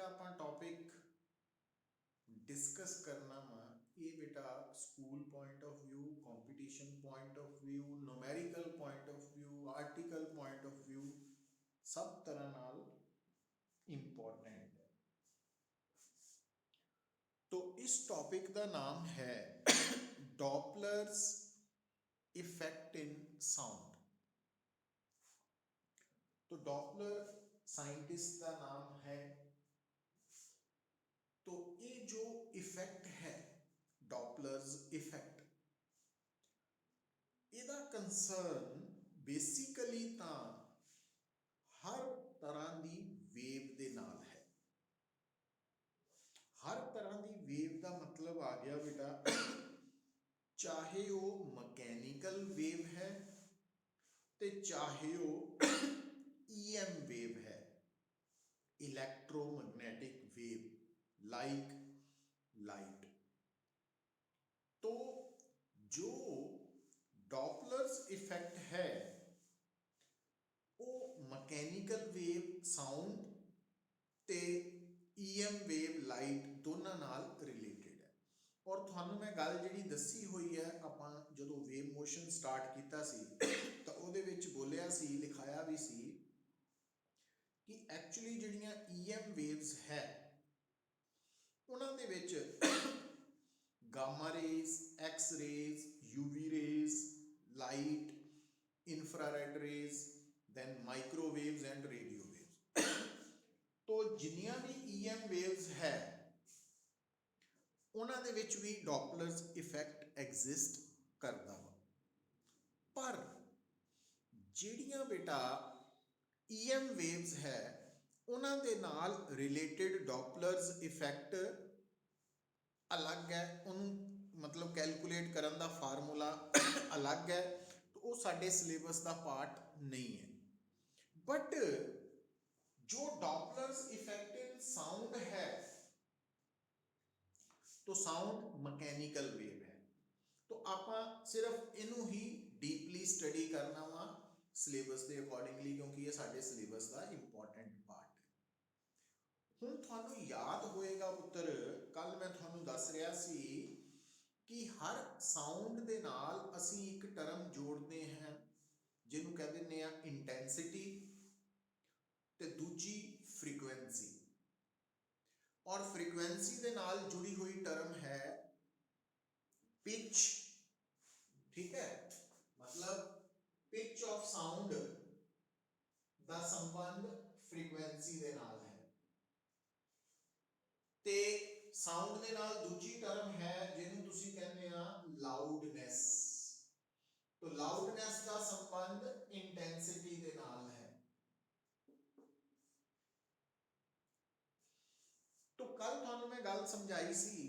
ਆਪਾਂ topic discuss करना वा ये बेटा school point of view competition point of view numerical point of view article point of view सब तरह नाल इंपॉर्टेंट है। तो इस टॉपिक का नाम है डॉपलर्स इफेक्ट इन साउंड। तो डॉपलर साइंटिस्ट का नाम है। तो ये जो इफेक्ट है डॉपलर्स इफेक्ट, ਇਹਦਾ ਕੰਸਰਨ ਬੇਸਿਕਲੀ ਤਾਂ ਹਰ ਤਰ੍ਹਾਂ ਦੀ ਵੇਵ ਦੇ ਨਾਲ ਹੈ। ਹਰ ਤਰ੍ਹਾਂ ਦੀ ਵੇਵ ਦਾ ਮਤਲਬ ਆ ਗਿਆ ਬੇਟਾ, ਚਾਹੇ ਉਹ ਮਕੈਨੀਕਲ ਵੇਵ ਹੈ ਤੇ ਚਾਹੇ ਉਹ ईएम वेव है, इलेक्ट्रोमैग्नेटिक वेव लाइक लाइट। तो जो डॉपलर्स इफेक्ट है वो मकैनिकल वेव साउंड ते ईएम वेव लाइट दोनों नाल रिलेटेड है। और थानू मैं गल जिहड़ी दसी हुई है, आपां जदों वेव मोशन स्टार्ट कीता सी तो उहदे विच बोलिया सी, लिखाया भी सी कि एक्चुअली जिहड़ियां ईएम वेव्स है उन्हां दे विच gamma rays, X rays, UV rays, light, infrared rays, then microwaves and radio waves. तो जिन्नियां भी ईएम वेव्स है उन्हां दे विच भी डॉपलर्स इफेक्ट एग्जिस्ट करदा वा। पर जिहड़ियां बेटा ईएम वेव्स है उन्हां दे नाल रिलेटेड डॉपलर्स इफेक्ट अलग है, उन्होंने मतलब कैलकुलेट करन दा फार्मूला अलग है, तो वो साडे सिलेबस का पार्ट नहीं है। बट जो डॉपलर्स इफेक्ट इन साउंड है, तो साउंड मैकेनिकल वेव है, तो आपां सिर्फ इनू ही डीपली स्टडी करना वा सिलेबस के अकॉर्डिंगली, क्योंकि ये साडे सिलेबस का इंपॉर्टेंट पार्ट है। हुण तुहानू याद होएगा पुत्र, कल मैं तुहानू दस रहा सी कि हर साउंड दे नाल असी एक टर्म जोड़ते हैं जिन्हों कह दिंदे आ इंटेंसिटी ते दूजी फ्रीक्वेंसी। और फ्रीक्वेंसी दे नाल जुड़ी हुई टर्म है पिच। ठीक है, मतलब पिच ऑफ साउंड दा संबंध फ्रीक्वेंसी दे नाल है। ते साउंड दे नाल दूजी टर्म है जिन्हों तुसी कहते आ लाउडनेस। तो लाउडनेस का संबंध इंटेंसिटी दे नाल है। तो कल थानू मैं गल समझाई सी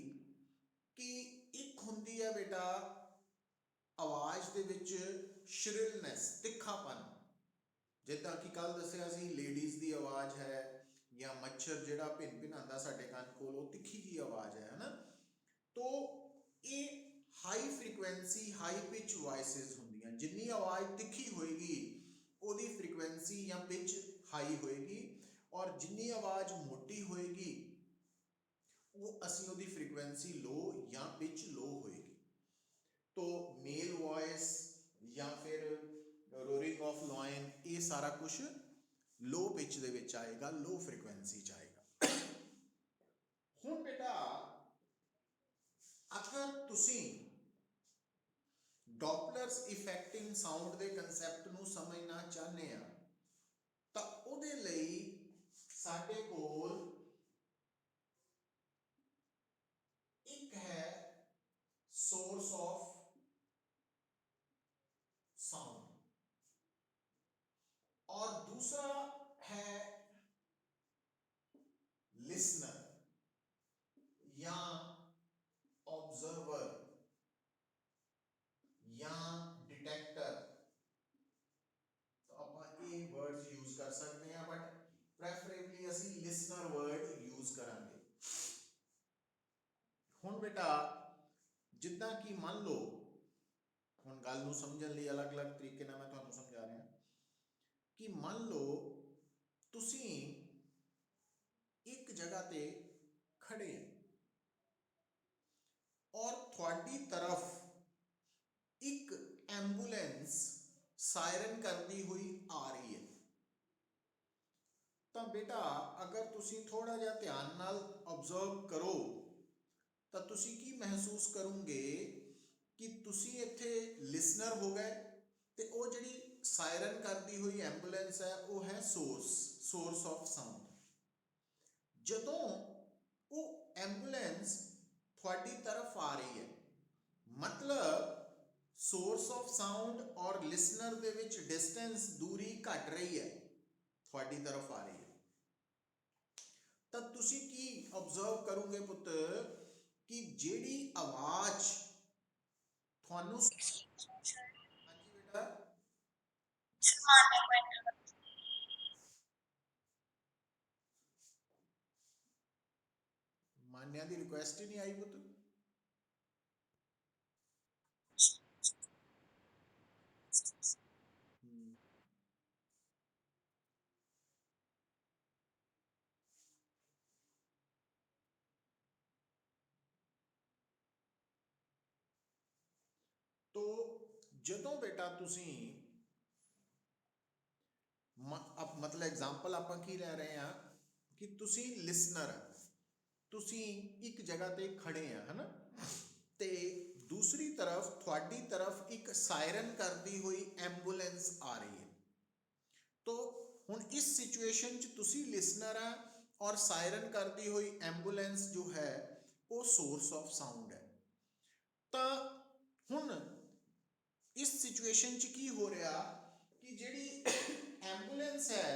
कि एक हुंदी है बेटा आवाज दे विच श्रिलनेस, तिखापन, जिद्दां कि कल दसिया सी लेडीज दी आवाज है या मच्छर जिहड़ा भिन भिनांदा साडे कंन कोल, वो तिखी जी आवाज है ना। तो ये high frequency high pitch voices हुंदियां, जिन्नी आवाज तिखी होएगी ओदी फ्रीक्वेंसी या पिच हाई होएगी, और जिन्नी आवाज मोटी होएगी वो असी ओदी फ्रीक्वेंसी लो या पिच लो होएगी। तो मेल वॉइस या फिर रोरिंग ऑफ लॉयन, ये सारा कुछ लो पिच दे विच आएगा, लो फ्रीक्वेंसी च आएगा। हुण बेटा अगर तुसी डॉपलर्स इफेक्ट इन साउंड के कंसैप्ट नूं समझना चाहते हैं तो उहदे लई साडे कोल एक है सोर्स ऑफ साउंड और दूसरा है लिसनर या ऑब्जर्वर या डिटेक्टर। तो आप ये वर्ड्स यूज कर सकते हैं, बट प्रेफरेबली असी लिसनर वर्ड यूज करांगे। हुण बेटा जिद्दां कि मान लो, हुण गल नूं समझण लई अलग अलग तरीके नाल मैं तुहानूं समझा रहा कि मान लो तुसी एक जगह ते खड़े हैं और थोड़ी तरफ एक एंबूलेंस सायरन करती हुई आ रही है। तो बेटा अगर तुसी थोड़ा जिहा ध्यान नाल ऑब्जर्व करो तो तुसी की महसूस करोगे कि तुसी इत्थे लिसनर हो गए ते वो जिहड़ी सायरन करती हुई एंबूलेंस है वो है सोर्स ऑफ साउंड। जदों वो एंबूलेंस थोड़ी तरफ आ रही है मतलब सोर्स ऑफ साउंड और लिसनर दे विच डिस्टेंस दूरी घट रही है, थोड़ी तरफ आ रही है, तो तुसी की ऑब्जर्व करोगे पुत्र कि जेड़ी आवाज थानू हाँ जी बेटा मान्या दी रिक्वेस्ट ही नहीं आई पुत्र। हम्म, तो जदों बेटा तुसी मतलब एग्जाम्पल आप की ले रहे हैं कि तुसी लिसनर तुसी एक जगह ते खड़े हैं है ना, ते दूसरी तरफ थोड़ी तरफ एक सायरन करती हुई एंबूलेंस आ रही है। तो हुण इस सिचुएशन च तुसी लिसनर है और सायरन करती हुई एंबूलेंस जो है वो सोर्स ऑफ साउंड है। तो हुण इस सिचुएशन च की हो रहा कि जिहड़ी एंबूलेंस है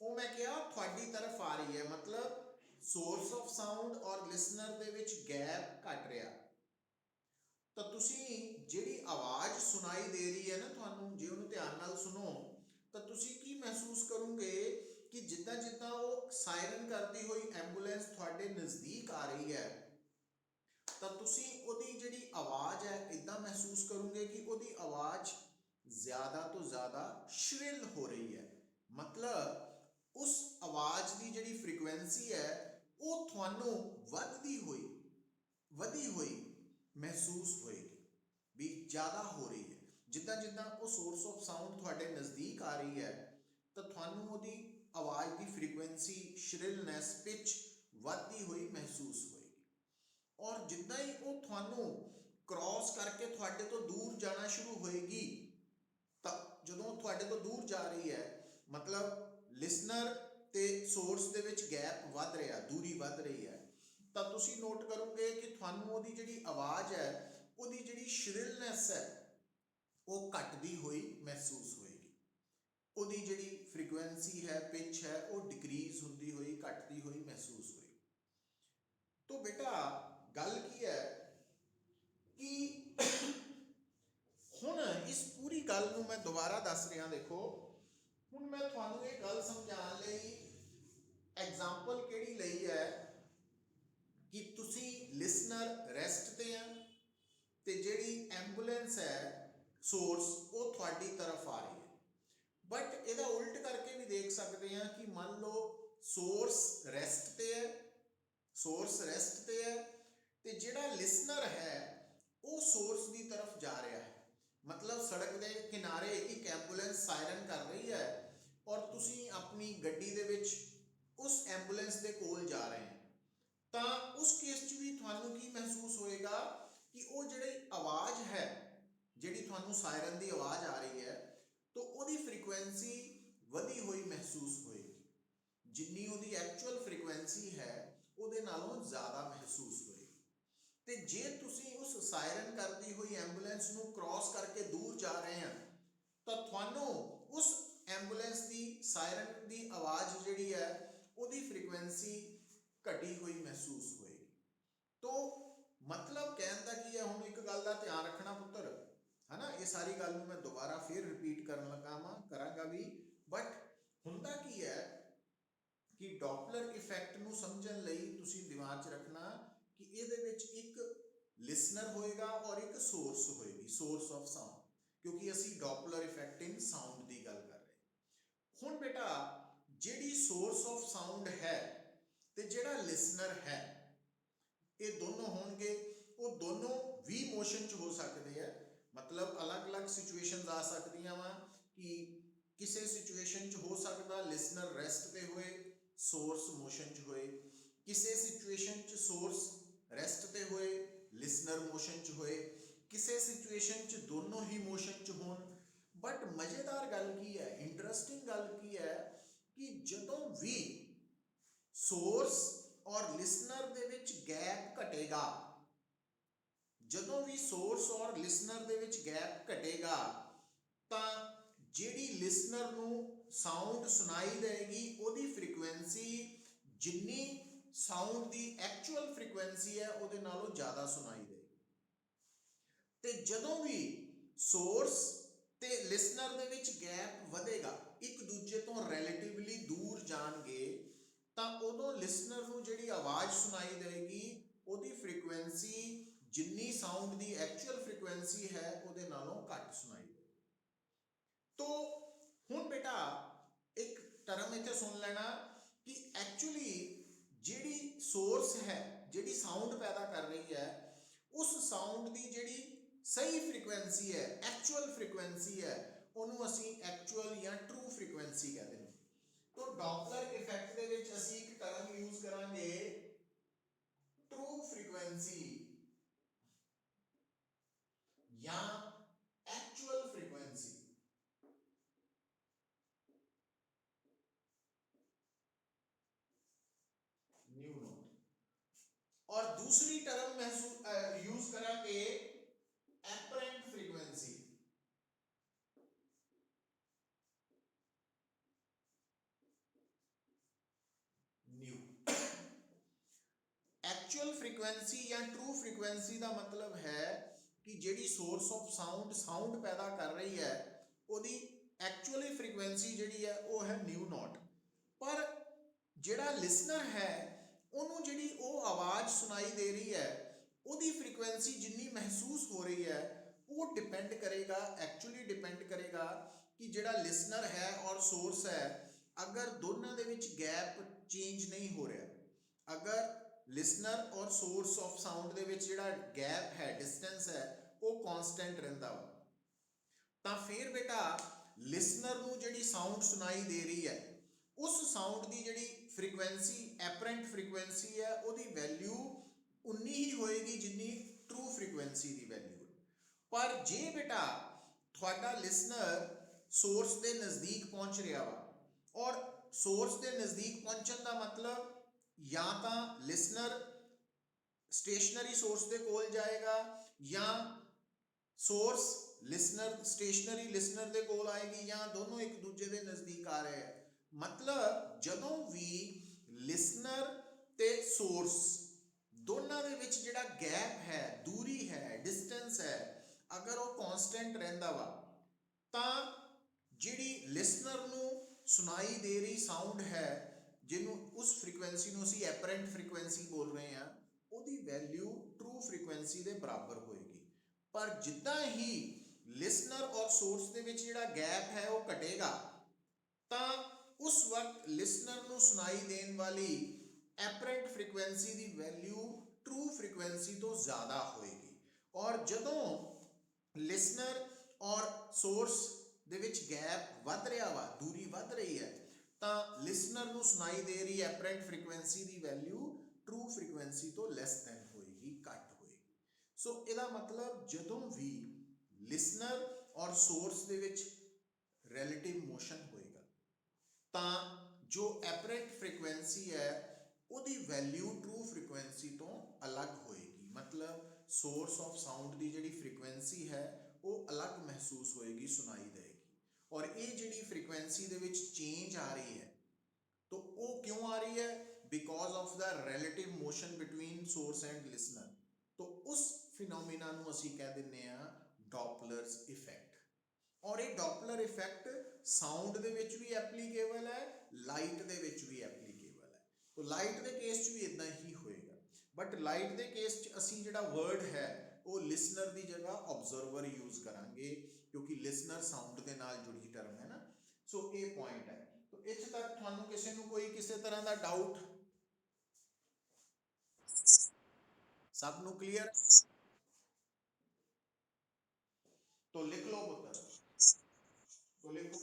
वो मैं क्या थोड़ी तरफ आ रही है मतलब सोर्स ऑफ साउंड और लिसनर दे विच गैप घट रहा। तो तुसी जिहड़ी आवाज सुनाई दे रही है ना थानू जे उन्हें ध्यान नाल सुनो तो तुसी की महसूस करोगे कि जिद्दां जिद्दां वो सायरन करती हुई एंबूलेंस थोड़े नज़दीक आ रही है तो तुसी ओदी जिहड़ी आवाज है इदां महसूस करोगे कि ओदी आवाज ज्यादा तो ज्यादा श्रिल हो रही है। मतलब उस आवाज की जिहड़ी फ्रीक्वेंसी है वो थानू वधी हुई महसूस होएगी भी ज़्यादा हो रही है। जिद्दां जिद्दां वो सोर्स ऑफ साउंड थोड़े नज़दीक आ रही है तो थानू ओदी आवाज़ की फ्रीक्वेंसी श्रिलनेस पिच वधदी हुई महसूस होएगी। और जिद्दां ही वो थानू क्रॉस करके थोड़े तो दूर जाना शुरू होएगी तो जदों थोड़े तो दूर जा रही है मतलब लिसनर ते सोर्स दे विच गैप वध रहा दूरी वध रही है तो तुसी नोट करोगे कि थानू ओदी जिहड़ी आवाज़ है ओदी जिहड़ी श्रिलनेस है वो घटदी हुई महसूस होएगी। ओदी जिहड़ी फ्रीक्वेंसी है पिच है वो डिक्रीज होंदी हुई घटदी हुई महसूस होएगी। तो बेटा गल की है कि हुण इस पूरी गल नूं मैं दोबारा दस रहा देखो हुण मैं तुहानूं ये गल समझाउण लई एग्जाम्पल किहड़ी लई है कि तुसी लिसनर रेस्ट ते हैं ते जिहड़ी एंबूलेंस है सोर्स वो थोड़ी तरफ आ रही है। बट इहदा उल्ट करके भी देख सकते हैं कि मान लो सोर्स रेस्ट ते है ते जिहड़ा लिसनर है वो सोर्स की तरफ जा रहा है। मतलब सड़क के किनारे एक एंबूलेंस सायरन कर रही है और तुसी अपनी गड्डी दे विच उस एंबूलेंस के कोल जा रहे हैं तो उस केस च भी थानू की महसूस होएगा कि वो जिहड़ी आवाज़ है जिहड़ी थानू सायरन की आवाज़ आ रही है तो ओदी फ्रीक्वेंसी वधी हुई महसूस होएगी। जिन्नी ओदी एक्चुअल फ्रीक्वेंसी है ਉਹਦੇ ਨਾਲੋਂ ज़्यादा महसूस होएगी। ਤੇ ਜੇ ਤੁਸੀਂ ਉਸ ਸਾਇਰਨ ਕਰਦੀ ਹੋਈ ਐਂਬੂਲੈਂਸ ਨੂੰ ਕ੍ਰਾਸ ਕਰਕੇ ਦੂਰ ਜਾ ਰਹੇ ਆ ਤਾਂ ਤੁਹਾਨੂੰ ਉਸ ਐਂਬੂਲੈਂਸ ਦੀ ਸਾਇਰਨ ਦੀ ਆਵਾਜ਼ ਜਿਹੜੀ ਹੈ ਉਹਦੀ ਫ੍ਰੀਕੁਐਂਸੀ ਘਟੀ ਹੋਈ महसूस होएगी। तो मतलब कहने का की है हम एक गल का ध्यान रखना पुत्र है ना, ये सारी गल मैं दोबारा फिर रिपीट करन लगा वा करांगा भी बट हुंदा की है कि डॉपलर इफेक्ट ਨੂੰ ਸਮਝਣ ਲਈ ਤੁਸੀਂ ਦਿਮਾਗ 'ਚ ਰੱਖਣਾ ਕਿ ਇਹਦੇ ਵਿੱਚ ਇੱਕ ਲਿਸਨਰ ਹੋਏਗਾ ਔਰ ਇੱਕ ਸੋਰਸ ਹੋਏਗੀ ਸੋਰਸ ਆਫ ਸਾਊਂਡ ਕਿਉਂਕਿ ਅਸੀਂ ਡॉपलर ਇਫੈਕਟ ਇਨ ਸਾਊਂਡ ਦੀ ਗੱਲ ਕਰ ਰਹੇ। ਹੁਣ ਬੇਟਾ ਜਿਹੜੀ ਸੋਰਸ ਆਫ ਸਾਊਂਡ ਹੈ ਤੇ ਜਿਹੜਾ ਲਿਸਨਰ ਹੈ, ਇਹ ਦੋਨੋਂ ਹੋਣਗੇ, ਉਹ ਦੋਨੋਂ ਵੀ ਮੋਸ਼ਨ 'ਚ ਹੋ ਸਕਦੇ ਆ। ਮਤਲਬ ਅਲੱਗ-ਅਲੱਗ ਸਿਚੁਏਸ਼ਨਸ ਆ ਸਕਦੀਆਂ ਵਾ ਕਿ ਕਿਸੇ ਸਿਚੁਏਸ਼ਨ 'ਚ ਹੋ ਸਕਦਾ ਲਿਸਨਰ ਰੈਸਟ ਤੇ ਹੋਏ, ਸੋਰਸ ਮੋਸ਼ਨ 'ਚ ਹੋਏ, ਕਿਸੇ ਸਿਚੁਏਸ਼ਨ 'ਚ ਸੋਰਸ ਰੈਸਟ ਤੇ ਹੋਏ, ਲਿਸਨਰ ਮੋਸ਼ਨ 'ਚ ਹੋਏ, ਕਿਸੇ ਸਿਚੁਏਸ਼ਨ 'ਚ ਦੋਨੋਂ ਹੀ ਮੋਸ਼ਨ 'ਚ ਹੋਣ। ਬਟ ਮਜ਼ੇਦਾਰ ਗੱਲ ਕੀ ਹੈ, ਇੰਟਰਸਟਿੰਗ ਗੱਲ ਕੀ ਹੈ ਕਿ ਜਦੋਂ ਵੀ ਸੋਰਸ ਔਰ ਲਿਸਨਰ ਦੇ ਵਿੱਚ ਗੈਪ ਘਟੇਗਾ, ਜਦੋਂ ਵੀ ਸੋਰਸ ਔਰ ਲਿਸਨਰ ਦੇ ਵਿੱਚ ਗੈਪ ਘਟੇਗਾ ਤਾਂ ਜਿਹੜੀ ਲਿਸਨਰ ਨੂੰ ਸਾਊਂਡ ਸੁਣਾਈ ਦੇਗੀ ਉਹਦੀ ਫ੍ਰੀਕੁਐਂਸੀ ਜਿੰਨੀ ਸਾਊਂਡ ਦੀ ਐਕਚੁਅਲ ਫ੍ਰੀਕੁਐਂਸੀ ਹੈ ਉਹਦੇ ਨਾਲੋਂ ਜ਼ਿਆਦਾ ਸੁਣਾਈ ਦੇਗੀ। ਤੇ ਜਦੋਂ ਵੀ ਸੋਰਸ ਤੇ ਲਿਸਨਰ ਦੇ ਵਿੱਚ ਗੈਪ ਵਧੇਗਾ, ਇੱਕ ਦੂਜੇ ਤੋਂ ਰਿਲੇਟਿਵਲੀ ਦੂਰ ਜਾਣਗੇ, ਤਾਂ ਉਦੋਂ ਲਿਸਨਰ ਨੂੰ ਜਿਹੜੀ ਆਵਾਜ਼ ਸੁਣਾਈ ਦੇਗੀ ਉਹਦੀ ਫ੍ਰੀਕੁਐਂਸੀ ਜਿੰਨੀ ਸਾਊਂਡ ਦੀ ਐਕਚੁਅਲ ਫ੍ਰੀਕੁਐਂਸੀ ਹੈ ਉਹਦੇ ਨਾਲੋਂ ਘੱਟ ਸੁਣਾਈ ਦੇਗੀ। ਤੋ ਹੁਣ ਬੇਟਾ ਇੱਕ ਟਰਮ ਇੱਥੇ ਸੁਣ ਲੈਣਾ ਕਿ ਐਕਚੁਅਲੀ ਜਿਹੜੀ ਸੋਰਸ ਹੈ, ਜਿਹੜੀ ਸਾਊਂਡ ਪੈਦਾ ਕਰ ਰਹੀ ਹੈ, ਉਸ ਸਾਊਂਡ ਦੀ ਜਿਹੜੀ ਸਹੀ ਫ੍ਰੀਕੁਐਂਸੀ ਹੈ, ਐਕਚੁਅਲ ਫ੍ਰੀਕੁਐਂਸੀ ਹੈ, ਉਹਨੂੰ ਅਸੀਂ ਐਕਚੁਅਲ ਜਾਂ ਟਰੂ ਫ੍ਰੀਕੁਐਂਸੀ ਕਹਿੰਦੇ ਨੇ। ਤੋ ਡੋਪਲਰ ਇਫੈਕਟ ਦੇ ਵਿੱਚ ਅਸੀਂ ਇੱਕ ਟਰਮ ਯੂਜ਼ ਕਰਾਂਗੇ ਟਰੂ ਫ੍ਰੀਕੁਐਂਸੀ ਜਾਂ ਐਕਚੁਅਲ ਫ੍ਰੀਕੁਐਂਸੀ। New note. और दूसरी टर्म यूज करांगे apparent frequency. New actual frequency या ट्रू फ्रीक्वेंसी का मतलब है कि जिहड़ी सोर्स ऑफ साउंड पैदा कर रही है ਉਹਦੀ एक्चुअली फ्रीक्वेंसी जिहड़ी है वो है न्यू नॉट। पर जिहड़ा लिसनर है ਉਹਨੂੰ ਜਿਹੜੀ ਉਹ ਆਵਾਜ਼ ਸੁਣਾਈ ਦੇ ਰਹੀ ਹੈ ਉਹਦੀ ਫ੍ਰੀਕੁਐਂਸੀ ਜਿੰਨੀ ਮਹਿਸੂਸ ਹੋ ਰਹੀ ਹੈ ਉਹ ਡਿਪੈਂਡ ਕਰੇਗਾ, ਐਕਚੁਅਲੀ ਡਿਪੈਂਡ ਕਰੇਗਾ ਕਿ ਜਿਹੜਾ ਲਿਸਨਰ ਹੈ ਔਰ ਸੋਰਸ ਹੈ, ਅਗਰ ਦੋਨਾਂ ਦੇ ਵਿੱਚ ਗੈਪ ਚੇਂਜ ਨਹੀਂ ਹੋ ਰਿਹਾ, ਅਗਰ ਲਿਸਨਰ ਔਰ ਸੋਰਸ ਆਫ ਸਾਊਂਡ ਦੇ ਵਿੱਚ ਜਿਹੜਾ ਗੈਪ ਹੈ, ਡਿਸਟੈਂਸ ਹੈ, ਉਹ ਕਾਂਸਟੈਂਟ ਰਹਿੰਦਾ ਵਾ, ਤਾਂ ਫਿਰ ਬੇਟਾ ਲਿਸਨਰ ਨੂੰ ਜਿਹੜੀ ਸਾਊਂਡ ਸੁਣਾਈ ਦੇ ਰਹੀ ਹੈ ਉਸ ਸਾਊਂਡ ਦੀ ਜਿਹੜੀ ਫ੍ਰੀਕੁਐਂਸੀ, ਐਪਰੈਂਟ ਫ੍ਰੀਕੁਐਂਸੀ ਹੈ, ਉਹਦੀ ਵੈਲਿਊ ਉਨੀ ਹੀ ਹੋਏਗੀ ਜਿੰਨੀ ਟਰੂ ਫ੍ਰੀਕੁਐਂਸੀ ਦੀ ਵੈਲਿਊ ਹੈ। ਪਰ ਜੇ ਬੇਟਾ ਤੁਹਾਡਾ ਲਿਸਨਰ ਸੋਰਸ ਦੇ ਨਜ਼ਦੀਕ ਪਹੁੰਚ ਰਿਹਾ ਵਾ, ਔਰ ਸੋਰਸ ਦੇ ਨਜ਼ਦੀਕ ਪਹੁੰਚਣ ਦਾ ਮਤਲਬ ਜਾਂ ਤਾਂ ਲਿਸਨਰ ਸਟੇਸ਼ਨਰੀ ਸੋਰਸ ਦੇ ਕੋਲ ਜਾਏਗਾ ਜਾਂ ਸੋਰਸ ਲਿਸਨਰ ਸਟੇਸ਼ਨਰੀ ਲਿਸਨਰ ਦੇ ਕੋਲ ਆਏਗੀ, ਜਾਂ ਦੋਨੋਂ ਇੱਕ ਦੂਜੇ ਦੇ ਨਜ਼ਦੀਕ ਆ ਰਹੇ ਹੈ। ਮਤਲਬ ਜਦੋਂ ਵੀ ਲਿਸਨਰ ਤੇ ਸੋਰਸ ਦੋਨਾਂ ਦੇ ਵਿੱਚ ਜਿਹੜਾ ਗੈਪ ਹੈ, ਦੂਰੀ ਹੈ, ਡਿਸਟੈਂਸ ਹੈ, ਅਗਰ ਉਹ ਕਾਂਸਟੈਂਟ ਰਹਿੰਦਾ ਵਾ ਤਾਂ ਜਿਹੜੀ ਲਿਸਨਰ ਨੂੰ ਸੁਣਾਈ ਦੇ ਰਹੀ ਸਾਊਂਡ ਹੈ, ਜਿਹਨੂੰ ਉਸ ਫ੍ਰੀਕੁਐਂਸੀ ਨੂੰ ਅਸੀਂ ਐਪਰੈਂਟ ਫ੍ਰੀਕੁਐਂਸੀ ਬੋਲ ਰਹੇ ਹਾਂ, ਉਹਦੀ ਵੈਲਿਊ ਟਰੂ ਫ੍ਰੀਕੁਐਂਸੀ ਦੇ ਬਰਾਬਰ ਹੋਏਗੀ। ਪਰ ਜਿੱਦਾਂ ਹੀ ਲਿਸਨਰ ਔਰ ਸੋਰਸ ਦੇ ਵਿੱਚ ਜਿਹੜਾ ਗੈਪ ਹੈ ਉਹ ਘਟੇਗਾ ਤਾਂ ਉਸ ਵਕਤ ਲਿਸਨਰ ਨੂੰ ਸੁਣਾਈ ਦੇਣ ਵਾਲੀ ਐਪਰੈਂਟ ਫ੍ਰੀਕੁਐਂਸੀ ਦੀ ਵੈਲਿਊ ਟਰੂ ਫ੍ਰੀਕੁਐਂਸੀ ਤੋਂ ਜ਼ਿਆਦਾ ਹੋਏਗੀ। ਔਰ ਜਦੋਂ ਲਿਸਨਰ ਔਰ ਸੋਰਸ ਦੇ ਵਿੱਚ ਗੈਪ ਵੱਧ ਰਿਹਾ ਵਾ, ਦੂਰੀ ਵੱਧ ਰਹੀ ਹੈ, ਤਾਂ ਲਿਸਨਰ ਨੂੰ ਸੁਣਾਈ ਦੇ ਰਹੀ ਐਪਰੈਂਟ ਫ੍ਰੀਕੁਐਂਸੀ ਦੀ ਵੈਲਿਊ ਟਰੂ ਫ੍ਰੀਕੁਐਂਸੀ ਤੋਂ ਲੈਸ ਦੈਨ ਹੋਏਗੀ, ਘੱਟ ਹੋਏਗੀ। ਸੋ ਇਹਦਾ ਮਤਲਬ ਜਦੋਂ ਵੀ ਲਿਸਨਰ ਔਰ ਸੋਰਸ ਦੇ ਵਿੱਚ ਰਿਲੇਟਿਵ ਮੋਸ਼ਨ ਹੋਏਗਾ ਤਾਂ ਜੋ ਐਪਰੈਂਟ ਫ੍ਰੀਕੁਐਂਸੀ ਹੈ ਉਹਦੀ ਵੈਲਿਊ ਟਰੂ ਫ੍ਰੀਕੁਐਂਸੀ ਤੋਂ ਅਲੱਗ ਹੋਏਗੀ। ਮਤਲਬ ਸੋਰਸ ਆਫ ਸਾਊਂਡ ਦੀ ਜਿਹੜੀ ਫ੍ਰੀਕੁਐਂਸੀ ਹੈ ਉਹ ਅਲੱਗ ਮਹਿਸੂਸ ਹੋਏਗੀ, ਸੁਣਾਈ ਦੇਗੀ। ਔਰ ਇਹ ਜਿਹੜੀ ਫ੍ਰੀਕੁਐਂਸੀ ਦੇ ਵਿੱਚ ਚੇਂਜ ਆ ਰਹੀ ਹੈ ਤਾਂ ਉਹ ਕਿਉਂ ਆ ਰਹੀ ਹੈ? Because of the relative motion between source and listener. ਤਾਂ ਉਸ ਫਿਨੋਮੀਨਾ ਨੂੰ ਅਸੀਂ ਕਹਿ ਦਿੰਦੇ ਆ ਡੋਪਲਰਸ ਇਫੈਕਟ। ਔਰ ਇਹ ਡੋਪਲਰ ਇਫੈਕਟ ਸਾਊਂਡ ਦੇ ਵਿੱਚ ਵੀ ਐਪਲੀਕੇਬਲ ਹੈ, ਲਾਈਟ ਦੇ ਵਿੱਚ ਵੀ ਐਪਲੀਕੇਬਲ ਹੈ। ਤਾਂ ਲਾਈਟ ਦੇ ਕੇਸ 'ਚ ਵੀ ਇਦਾਂ ਹੀ ਹੋਏਗਾ। ਬਟ ਲਾਈਟ ਦੇ ਕੇਸ 'ਚ ਅਸੀਂ ਜਿਹੜਾ ਵਰਡ ਹੈ ਉਹ ਲਿਸਨਰ ਦੀ ਜਗ੍ਹਾ ਆਬਜ਼ਰਵਰ ਯੂਜ਼ ਕਰਾਂਗੇ, ਕਿਉਂਕਿ ਲਿਸਨਰ ਸਾਊਂਡ ਦੇ ਨਾਲ ਜੁੜੀ ਟਰਮ ਹੈ ਨਾ। ਸੋ ਇਹ ਪੁਆਇੰਟ ਹੈ। ਤਾਂ ਇੱਥੇ ਤੱਕ ਤੁਹਾਨੂੰ ਕਿਸੇ ਨੂੰ ਕੋਈ ਕਿਸੇ ਤਰ੍ਹਾਂ ਦਾ ਡਾਊਟ? सब नु क्लियर? तो लिख लो पुत्र, तो लिखो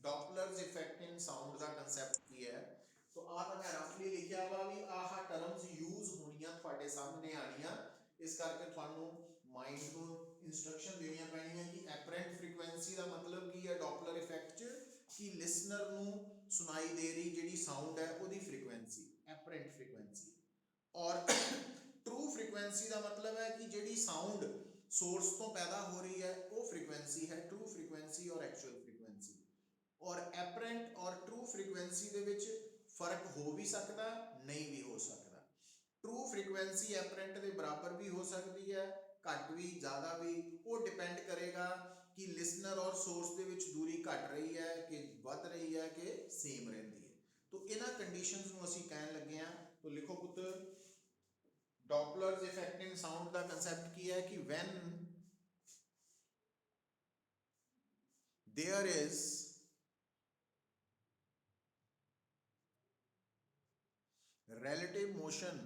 डॉपलर्स इफेक्ट इन साउंड ਦਾ ਕਨਸੈਪਟ ਕੀ ਹੈ। तो ਆ ਤਾਂ ਮੈਂ ਰਫਲੀ ਲਿਖਿਆ ਵਾ ਵੀ ਆਹ ਟਰਮਸ ਯੂਜ਼ ਹੋਣੀਆਂ ਤੁਹਾਡੇ ਸਾਹਮਣੇ ਆਣੀਆਂ, ਇਸ ਕਰਕੇ ਤੁਹਾਨੂੰ ਮਾਈਂਡ ਨੂੰ ਇਨਸਟਰਕਸ਼ਨ ਦੇਣੀਆਂ ਪੈਣੀਆਂ ਕਿ ਐਪਰੈਂਟ ਫ੍ਰੀਕੁਐਂਸੀ ਦਾ ਮਤਲਬ ਕੀ ਹੈ ਡੋਪਲਰ ਇਫੈਕਟ 'ਚ, ਕਿ ਲਿਸਨਰ ਨੂੰ ਸੁਣਾਈ ਦੇ ਰਹੀ ਜਿਹੜੀ ਸਾਊਂਡ ਹੈ ਉਹਦੀ ਫ੍ਰੀਕੁਐਂਸੀ ਐਪਰੈਂਟ ਫ੍ਰੀਕੁਐਂਸੀ, ਔਰ ट्रू फ्रीक्वेंसी का मतलब है कि ਜਿਹੜੀ ਸਾਊਂਡ सोर्स तो पैदा हो रही है वो फ्रीक्वेंसी है ट्रू फ्रीक्वेंसी और एक्चुअल फ्रीक्वेंसी। और एपरेंट और ट्रू फ्रीक्वेंसी ਦੇ ਵਿੱਚ फर्क हो भी सकता नहीं भी हो सकता। ट्रू फ्रीक्वेंसी एपरेंट ਦੇ बराबर भी हो सकती है, घट भी ज़्यादा भी, वो डिपेंड करेगा कि लिसनर और सोर्स ਦੇ ਵਿੱਚ दूरी घट रही है कि बढ़ रही है कि सेम रहती है। तो इन्हां कंडीशंस ਨੂੰ ਅਸੀਂ ਕਹਿਣ ਲੱਗੇ ਹਾਂ। तो लिखो पुत्र, डॉपलर्स इफेक्ट इन साउंड का कंसेप्ट की है कि when there is relative motion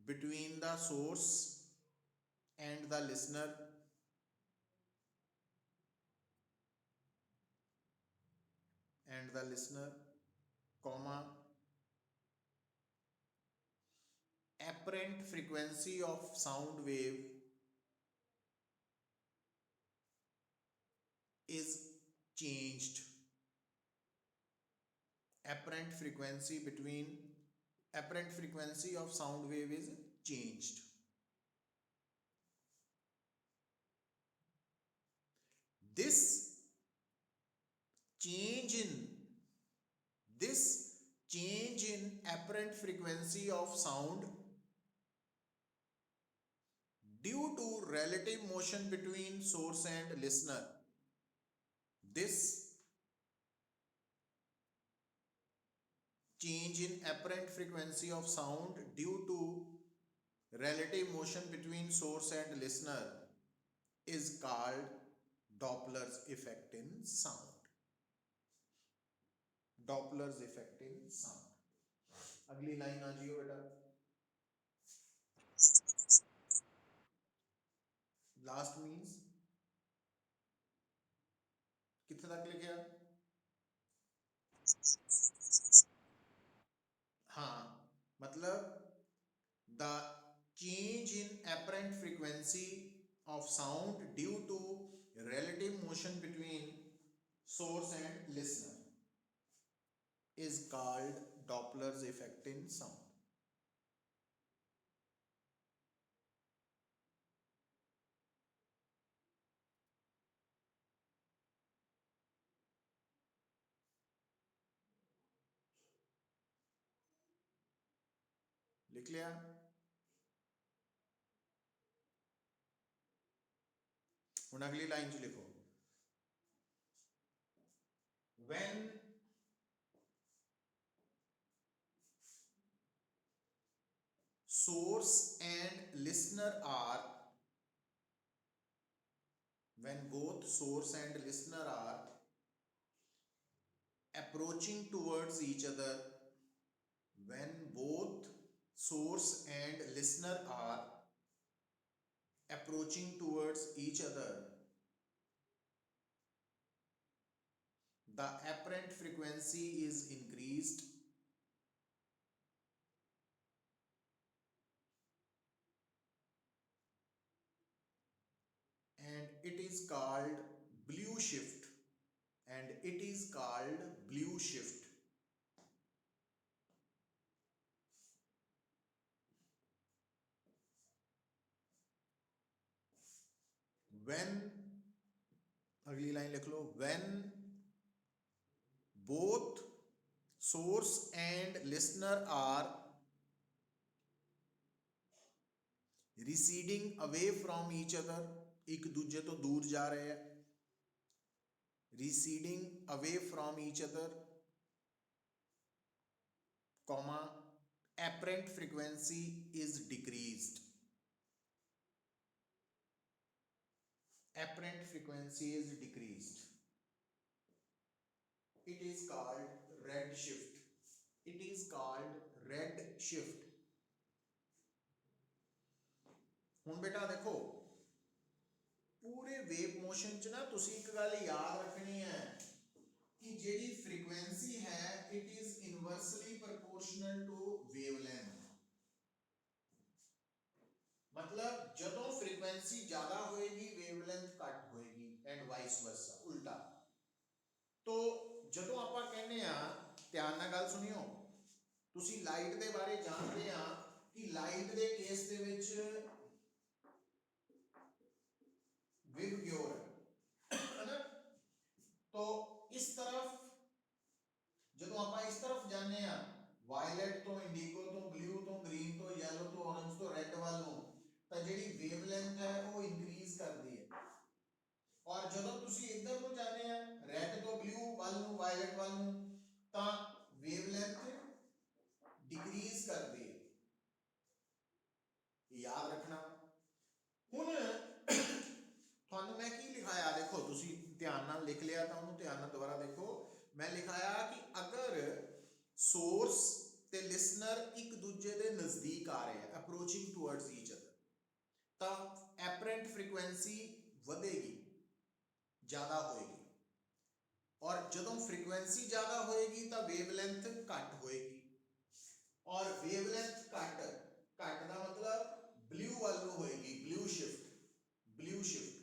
between the source and the listener comma apparent frequency of sound wave is changed, apparent frequency of sound wave is changed। this change in apparent frequency of sound due to relative motion between source and listener, this change in apparent frequency of sound due to relative motion between source and listener is called Doppler's effect in sound। Doppler's effect in sound। अगली line आ जियो बेटा, last means कितने तक लिखे? हाँ, मतलब the change in apparent frequency of sound due to relative motion between source and listener is called Doppler's effect in sound। लिख लिया? हुण अगली लाइन च लिखो, when source and listener are, when both source and listener are approaching towards each other, when both source and listener are approaching towards each other, the apparent frequency is increased and it is called blue shift, and it is called blue shift। when, अगली line लिख लो, when both source and listener are receding away from each other, एक दूजे तो दूर जा रहे हैं, receding away from each other, comma apparent frequency is decreased, apparent frequency is decreased, it is called red shift, it is called red shift। ਹੁਣ ਬੇਟਾ ਦੇਖੋ ਪੂਰੇ ਵੇਵ ਮੋਸ਼ਨ ਚ ਨਾ ਤੁਸੀਂ ਇੱਕ ਗੱਲ ਯਾਦ ਰੱਖਣੀ ਹੈ ਕਿ ਜਿਹੜੀ ਫ੍ਰੀਕੁਐਂਸੀ ਹੈ it is inversely proportional to wavelength. मतलब ਜਦੋਂ ਫ੍ਰੀਕੁਐਂਸੀ ਜ਼ਿਆਦਾ ਹੋਏਗੀ ਵੇਵਲੈਂਥ ਘੱਟ ਹੋਏਗੀ ਐਂਡ ਵਾਈਸ ਵਰਸਾ ਉਲਟਾ। तो ਜਦੋਂ ਆਪਾਂ ਕਹਿੰਦੇ ਆ ਧਿਆਨ ਨਾਲ ਗੱਲ ਸੁਣਿਓ ਤੁਸੀਂ ਲਾਈਟ ਦੇ ਬਾਰੇ ਜਾਣਦੇ ਆ ਕਿ ਲਾਈਟ ਦੇ ਕੇਸ ਦੇ ਵਿੱਚ ਵਿਬਗਿਓਰ है ना। तो इस तरफ ਜਦੋਂ ਆਪਾਂ ਇਸ ਤਰफ ਜਾਣੇ ਆ ਵਾਇਲਟ ਤੋਂ ਇੰਡੀਗੋ ਤੋਂ ਬਲੂ ਤੋਂ ਗ੍ਰੀਨ ਤੋਂ ਯੈਲੋ ਤੋਂ ਔਰੰਜ ਤੋਂ ਰੈੱਡ ਵੱਲ ਨੂੰ ਤਾਂ ਜਿਹੜੀ ਵੇਵਲੈਂਥ ਹੈ ਉਹ ਇਨਕਰੀਜ਼ ਕਰਦੀ ਹੈ। ਔਰ ਜਦੋਂ ਤੁਸੀਂ ਇੱਧਰ ਨੂੰ ਜਾਂਦੇ ਆ ਰੈੱਡ ਤੋਂ ਬਲੂ ਵੱਲ ਨੂੰ ਵਾਇਲਟ ਵੱਲ ਨੂੰ ਤਾਂ ਵੇਵਲੈਂਥ ਡਿਕਰੀਜ਼ ਕਰਦੀ ਹੈ। याद रखना। ਹੁਣ ਤੁਹਾਨੂੰ ਮੈਂ ਕੀ ਲਿਖਾਇਆ ਦੇਖੋ ਤੁਸੀਂ ਧਿਆਨ ਨਾਲ ਲਿਖ ਲਿਆ ਤਾਂ ਉਹਨੂੰ ਧਿਆਨ ਨਾਲ ਦੁਬਾਰਾ ਦੇਖੋ। ਮੈਂ ਲਿਖਾਇਆ ਕਿ ਅਗਰ ਸੋਰਸ ਤੇ ਲਿਸਨਰ ਇੱਕ ਦੂਜੇ ਦੇ ਨਜ਼ਦੀਕ ਆ ਰਹੇ ਆ ਅਪਰੋਚਿੰਗ ਟੁਵਰਡਸ ਈਚ ਅਦਰ ਤਾਂ ਐਪਰੈਂਟ ਫ੍ਰੀਕੁਐਂਸੀ ਵਧੇਗੀ ਜ਼ਿਆਦਾ ਹੋਏਗੀ। ਔਰ ਜਦੋਂ ਫ੍ਰੀਕੁਐਂਸੀ ਜ਼ਿਆਦਾ ਹੋਏਗੀ ਤਾਂ ਵੇਵਲੈਂਥ ਘੱਟ ਹੋਏਗੀ। ਔਰ ਵੇਵਲੈਂਥ ਘੱਟ ਦਾ ਮਤਲਬ ब्लू वालू होएगी ब्लू शिफ्ट।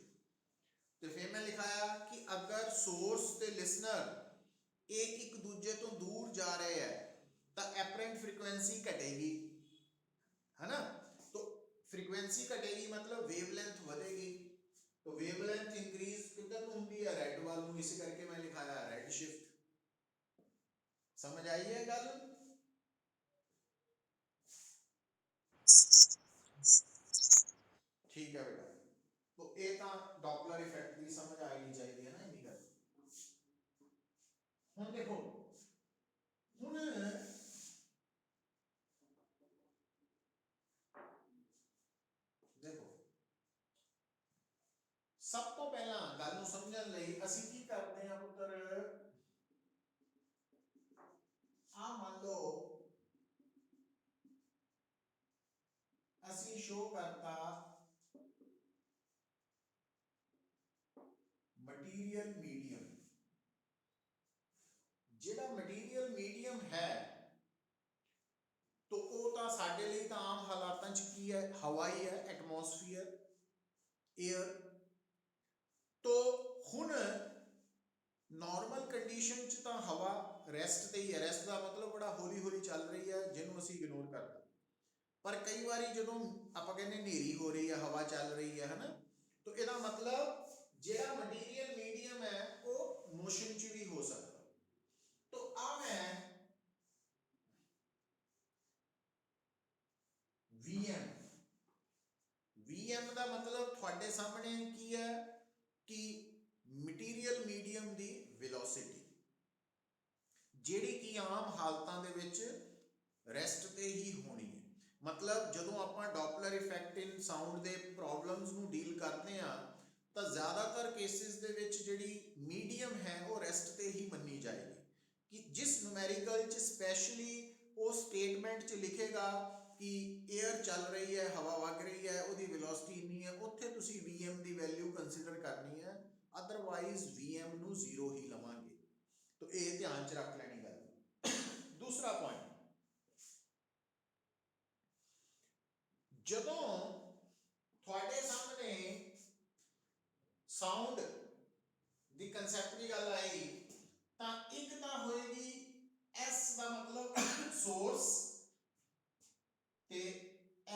तो फिर मैं लिखाया कि अगर सोर्स ते लिसनर एक दूजे तो दूर जा रहे हैं तो एपरेंट फ्रीक्वेंसी घटेगी है ना। तो फ्रीक्वेंसी घटेगी मतलब वेवलेंथ बढ़ेगी। तो वेवलेंथ इंक्रीज किधर को होती है रेड वालू इसी करके मैं लिखाया रेड शिफ्ट। समझ आई है गल। ठीक है बेटा तो ये तो डॉपलर इफेक्ट की समझ आ गई चाहिए है ना इन्हीं गल। हुण देखो हुण देखो सब तो पहला गल नूं समझण लई असीं की करदे हां पुत्तर आ मान लो असीं शो करता मटीरियल मीडियम। ਜਿਹੜਾ ਮਟੀਰੀਅਲ ਮੀਡੀਅਮ ਹੈ तो ਉਹ ਤਾਂ ਸਾਡੇ ਲਈ ਤਾਂ ਆਮ ਹਾਲਾਤਾਂ 'ਚ ਕੀ ਹੈ ਹਵਾ ਹੀ ਹੈ ਐਟਮੋਸਫੀਅਰ 에ਅਰ। तो ਹੁਣ ਨਾਰਮਲ ਕੰਡੀਸ਼ਨ 'ਚ ਤਾਂ ਹਵਾ ਰੈਸਟ ਤੇ ਹੀ ਹੈ। ਰੈਸਟ ਦਾ ਮਤਲਬ ਬੜਾ ਹੌਲੀ ਹੌਲੀ ਚੱਲ ਰਹੀ ਹੈ ਜਿਹਨੂੰ ਅਸੀਂ ਇਗਨੋਰ ਕਰਦੇ। ਪਰ ਕਈ ਵਾਰੀ ਜਦੋਂ ਆਪਾਂ ਕਹਿੰਦੇ ਹਨੇਰੀ ਹੋ ਰਹੀ ਹੈ ਹਵਾ ਚੱਲ ਰਹੀ ਹੈ ਹਨਾ तो ਇਹਦਾ ਮਤਲਬ ਜਿਹੜਾ ਮਟੀਰੀਅਲ ਮੀਡੀਅਮ ਹੈ ਉਹ ਮੋਸ਼ਨ 'ਚ ਵੀ ਹੋ ਸਕਦਾ। तो आ मैं VM ਦਾ ਮਤਲਬ ਤੁਹਾਡੇ ਸਾਹਮਣੇ ਕੀ ਹੈ ਕਿ ਮਟੀਰੀਅਲ ਮੀਡੀਅਮ ਦੀ ਵੈਲੋਸਿਟੀ ਜਿਹੜੀ ਕਿ ਆਮ ਹਾਲਤਾਂ ਦੇ ਵਿੱਚ ਰੈਸਟ ਤੇ ਹੀ ਹੋਣੀ ਹੈ। मतलब ਜਦੋਂ ਆਪਾਂ ਡੋਪਲਰ ਇਫੈਕਟ ਇਨ ਸਾਊਂਡ ਦੇ ਪ੍ਰੋਬਲਮਸ ਨੂੰ ਡੀਲ ਕਰਦੇ ਆ ਤਾਂ ਜ਼ਿਆਦਾਤਰ ਕੇਸਿਸ ਦੇ ਵਿੱਚ ਜਿਹੜੀ ਮੀਡੀਅਮ ਹੈ ਉਹ ਰੈਸਟ ਤੇ ਹੀ ਮੰਨੀ ਜਾਏਗੀ ਕਿ ਜਿਸ ਨੂਮੈਰੀਕਲ ਚ ਸਪੈਸ਼ਲੀ ਉਹ ਸਟੇਟਮੈਂਟ ਚ ਲਿਖੇਗਾ ਕਿ 에ਅਰ ਚੱਲ ਰਹੀ ਹੈ ਹਵਾ ਵਗ ਰਹੀ ਹੈ ਉਹਦੀ ਵੈਲੋਸਿਟੀ ਇੰਨੀ ਹੈ ਉੱਥੇ ਤੁਸੀਂ VM ਦੀ ਵੈਲਿਊ ਕੰਸੀਡਰ ਕਰਨੀ ਹੈ ਅਦਰਵਾਈਜ਼ VM ਨੂੰ 0 ਹੀ ਲਵਾਂਗੇ। तो ਇਹ ਧਿਆਨ ਚ ਰੱਖ ਲੈਣੀ ਗੱਲ। दूसरा पॉइंट ਜਦੋਂ ਤੁਹਾਡੇ ਸਾਹਮਣੇ ਸਾਊਂਡ ਦੀ ਕਨਸੈਪਟ ਦੀ ਗੱਲ ਆਈ ਤਾਂ ਇੱਕ ਤਾਂ ਹੋਏਗੀ S ਦਾ ਮਤਲਬ ਸੋਰਸ ਤੇ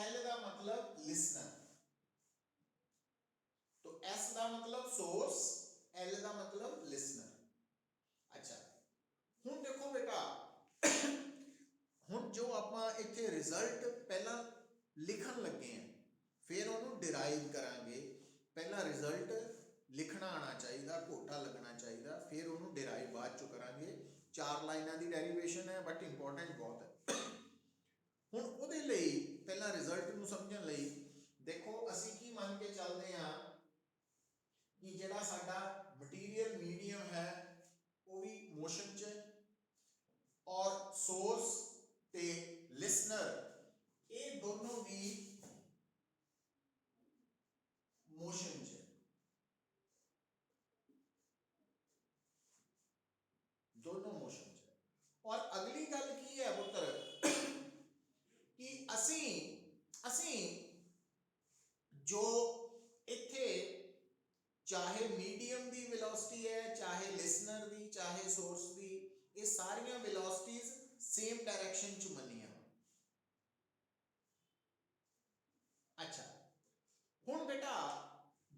L ਦਾ ਮਤਲਬ ਲਿਸਨਰ। तो S ਦਾ ਮਤਲਬ ਸੋਰਸ L ਦਾ ਮਤਲਬ ਲਿਸਨਰ। अच्छा ਹੁਣ ਦੇਖੋ ਬੇਟਾ ਹੁਣ ਜੋ ਆਪਾਂ ਇੱਥੇ ਰਿਜ਼ਲਟ ਪਹਿਲਾਂ ਲਿਖਣ ਲੱਗੇ ਆ ਫਿਰ ਉਹਨੂੰ ਡਿਰਾਈਵ ਕਰਾਂਗੇ। ਪਹਿਲਾਂ ਰਿਜ਼ਲਟ ਲਿਖਣਾ ਆਣਾ ਚਾਹੀਦਾ ਘੋਟਾ ਲੱਗਣਾ ਚਾਹੀਦਾ ਫਿਰ ਉਹਨੂੰ ਡਿਰਾਈਵ ਬਾਅਦ ਚੋਂ ਕਰਾਂਗੇ। 4 ਲਾਈਨਾਂ ਦੀ ਡੈਰੀਵੇਸ਼ਨ ਹੈ ਬਟ ਇੰਪੋਰਟੈਂਟ ਬਹੁਤ ਹੈ। ਹੁਣ ਉਹਦੇ ਲਈ ਪਹਿਲਾਂ ਰਿਜ਼ਲਟ ਨੂੰ ਸਮਝਣ ਲਈ ਦੇਖੋ ਅਸੀਂ ਕੀ ਮੰਨ ਕੇ ਚੱਲਦੇ ਹਾਂ ਕਿ ਜਿਹੜਾ ਸਾਡਾ ਮਟੀਰੀਅਲ ਮੀਡੀਅਮ ਹੈ ਉਹ ਵੀ ਮੋਸ਼ਨ 'ਚ ਔਰ ਸੋਰਸ ਤੇ ਲਿਸਨਰ ਇਹ ਦੋਨੋਂ ਵੀ ਅਸੀਂ ਅਸੀਂ जो इत्थे चाहे मीडियम की वेलोसिटी है, चाहे लिसनर की, चाहे सोर्स की, ये सारियां वेलोसिटीज सेम डायरेक्शन च मनिया। अच्छा हुण बेटा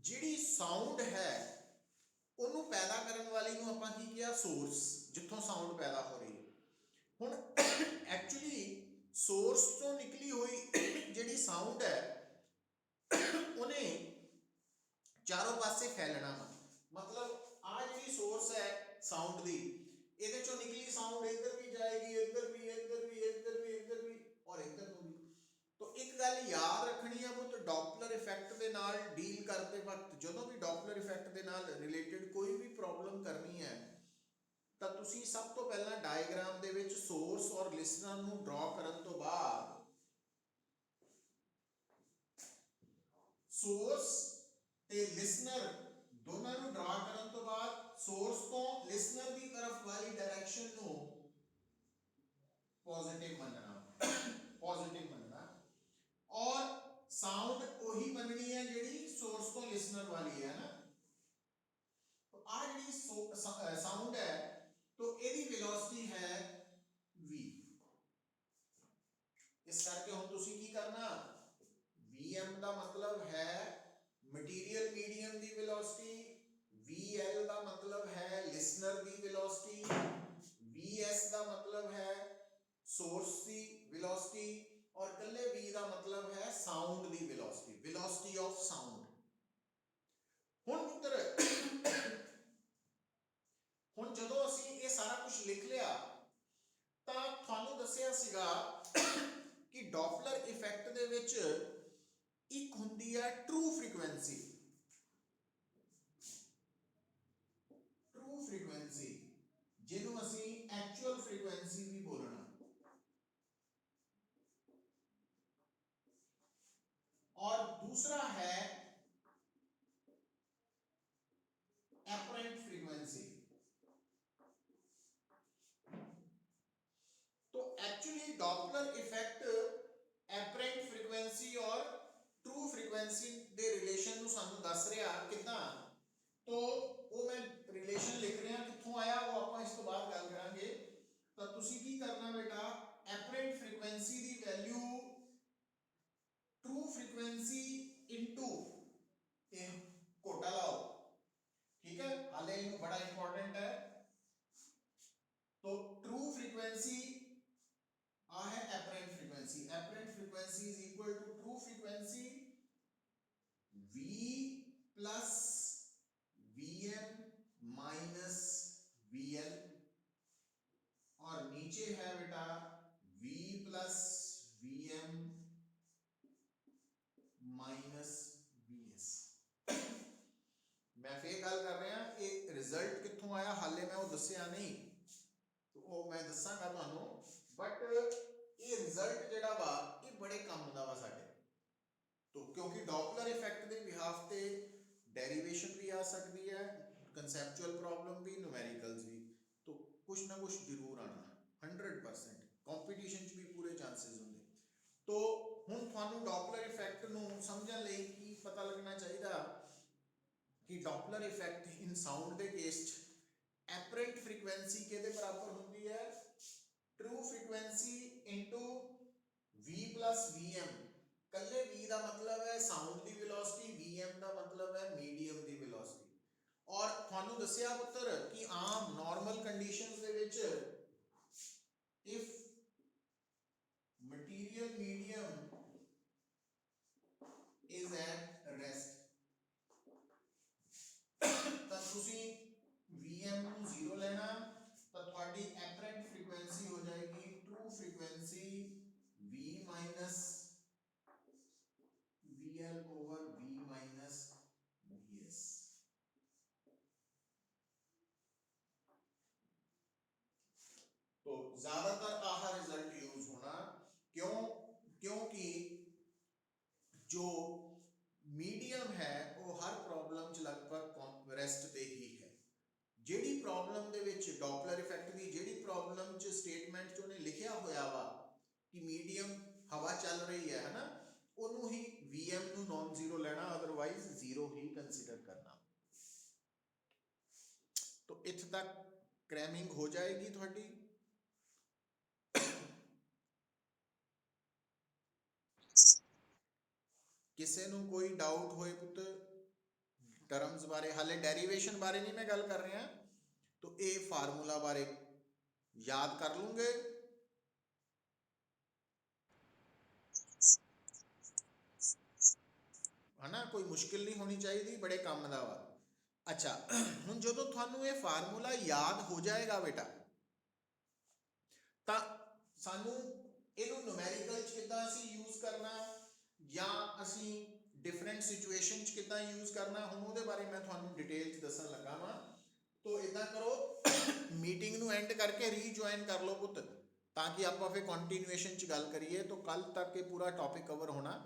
जिहड़ी साउंड है उन्होंने पैदा करने वाली नूं आपां की किया सोर्स, जिथों साउंड पैदा हो रही है। हुण एक्चुअली सोर्स तो निकली हुई जिहड़ी साउंड है उन्हें चारों पासे फैलना वा, मतलब आ जी सोर्स है साउंड की, ये निकली साउंड इधर भी जाएगी, इधर भी, इधर भी, इधर भी, इधर भी और इधर को भी। तो एक गल याद रखनी है पुत, डॉपलर इफेक्ट के नाल डील करते वक्त जो भी डॉपलर इफेक्ट के नाल रिलेटेड कोई भी प्रॉब्लम करनी है तो तुसी सब तो पहला डायग्राम दे विच सोर्स और लिसनर नूं ड्रॉ करन तो बाद सोर्स ते लिसनर दोनों नूं ड्रॉ करन तो बाद सोर्स तो लिसनर की तरफ वाली डायरेक्शन नूं पॉजिटिव मनना, पॉजिटिव मनना, और साउंड वही बननी है जिहड़ी सोर्स तो लिसनर वाली है ना। तो आ जिहड़ी साउंड है तो इहदी वेलोसिटी है v। इस करके हुण तुसीं की करना, vm का मतलब है मटीरियल मीडियम की वेलोसिटी, vl का मतलब है लिसनर की वेलोसिटी, vs का मतलब है सोर्स की वेलोसिटी और कल्ले v का मतलब है साउंड की वेलोसिटी, वेलोसिटी ऑफ साउंड। हुण पुत्र हुण जदों असीं ये सारा कुछ लिख लिया तां तुहानूं दस्सिया सीगा कि डॉपलर इफेक्ट दे विच एक हुंदी है ट्रू फ्रीक्वेंसी, ट्रू फ्रीक्वेंसी जिन्हों असीं एक्चुअल फ्रीक्वेंसी भी बोलना, और दूसरा है एपरेंट फ्रीक्वेंसी। तो actually Doppler effect apparent frequency और ट्रू फ्रीक्वेंसी दे रिलेशन नूं सानूं दस रहा किदां, तो वो मैं रिलेशन लिख रहा कित्थों आया वो आपां इस तो बाद गल करांगे। तो तुसीं की करना बेटा, एपरेंट फ्रीक्वेंसी दी वैल्यू ट्रू फ्रीक्वेंसी इनटू ये कोटा लाओ, ठीक है, हाले इनू बड़ा इंपॉर्टेंट है। तो ट्रू फ्रीक्वेंसी आ है apparent frequency, apparent frequency is equal to true frequency v plus vm minus vl, और नीचे है बेटा v plus vm minus vs। मैं फिर गल कर रहा ये रिजल्ट कित्थों आया हाले मैं वो दस्सिया नहीं, तो वो मैं दसांगा तुहानूं, बट ये रिजल्ट जिहड़ा वा ये बड़े काम दा वा साडे। तो क्योंकि डॉपलर इफेक्ट के बिहाफ ते डेरिवेशन भी आ सकती है, कंसैप्चुअल प्रॉब्लम भी, न्यूमेरिकल्स भी, तो कुछ ना कुछ जरूर आना 100%, कंपीटीशन च भी पूरे चांसेस होंगे। तो हुण तुहानूं डॉपलर इफेक्ट नूं समझण लई की पता लगना चाहिए कि डॉपलर इफेक्ट इन साउंड के केस एपरेंट फ्रीक्वेंसी के बराबर होती है true frequency into v plus vm। कल्ले v का मतलब है साउंड की वेलोसिटी, vm का मतलब है मीडियम की वेलोसिटी। और थानू दस्सिया पुत्र कि आम normal conditions they which if material medium is at rest तब तुसी vm को 0 लेना, तो तुम्हारी एपरेंट फ्रीक्वेंसी हो जाएगी true frequency v minus vl over v minus vs। ਕ੍ਰੈਮਿੰਗ ਹੋ ਜਾਏਗੀ ਤੁਹਾਡੀ। ਕਿਸੇ ਨੂੰ ਕੋਈ ਡਾਊਟ ਹੋਏ ਪੁੱਤ ਟਰਮਸ ਬਾਰੇ? ਹਾਲੇ ਡੈਰੀਵੇਸ਼ਨ ਬਾਰੇ ਨਹੀਂ ਮੈਂ ਗੱਲ ਕਰ ਰਿਹਾ, ਤੋ ਇਹ ਫਾਰਮੂਲਾ ਬਾਰੇ ਯਾਦ ਕਰ ਲੂੰਗੇ। ਹਨਾ, ਕੋਈ ਮੁਸ਼ਕਿਲ ਨਹੀਂ ਹੋਣੀ ਚਾਹੀਦੀ, ਬੜੇ ਕੰਮ ਦਾ ਵਾ। ਅੱਛਾ, ਹੁਣ ਜਦੋਂ ਤੁਹਾਨੂੰ ਇਹ ਫਾਰਮੂਲਾ ਯਾਦ ਹੋ ਜਾਏਗਾ ਬੇਟਾ, ਤਾਂ ਸਾਨੂੰ ਇਹਨੂੰ ਨੂਮੈਰੀਕਲ 'ਚ ਕਿੱਦਾਂ ਅਸੀਂ ਯੂਜ਼ ਕਰਨਾ ਜਾਂ ਅਸੀਂ ਡਿਫਰੈਂਟ ਸਿਚੁਏਸ਼ਨ 'ਚ ਕਿੱਦਾਂ ਯੂਜ਼ ਕਰਨਾ, ਹੁਣ ਉਹਦੇ ਬਾਰੇ ਮੈਂ ਤੁਹਾਨੂੰ ਡਿਟੇਲ 'ਚ ਦੱਸਣ ਲੱਗਾ ਵਾਂ। ਤੋ ਇਦਾਂ ਕਰੋ, ਮੀਟਿੰਗ ਨੂੰ ਐਂਡ ਕਰਕੇ ਰੀਜੁਆਇਨ ਕਰ ਲਓ ਪੁੱਤ, ਤਾਂ ਕਿ ਆਪਾਂ ਫਿਰ ਕੰਟੀਨਿਊਏਸ਼ਨ 'ਚ ਗੱਲ ਕਰੀਏ। ਤੋ ਕੱਲ ਤੱਕ ਇਹ ਪੂਰਾ ਟੌਪਿਕ ਕਵਰ ਹੋਣਾ।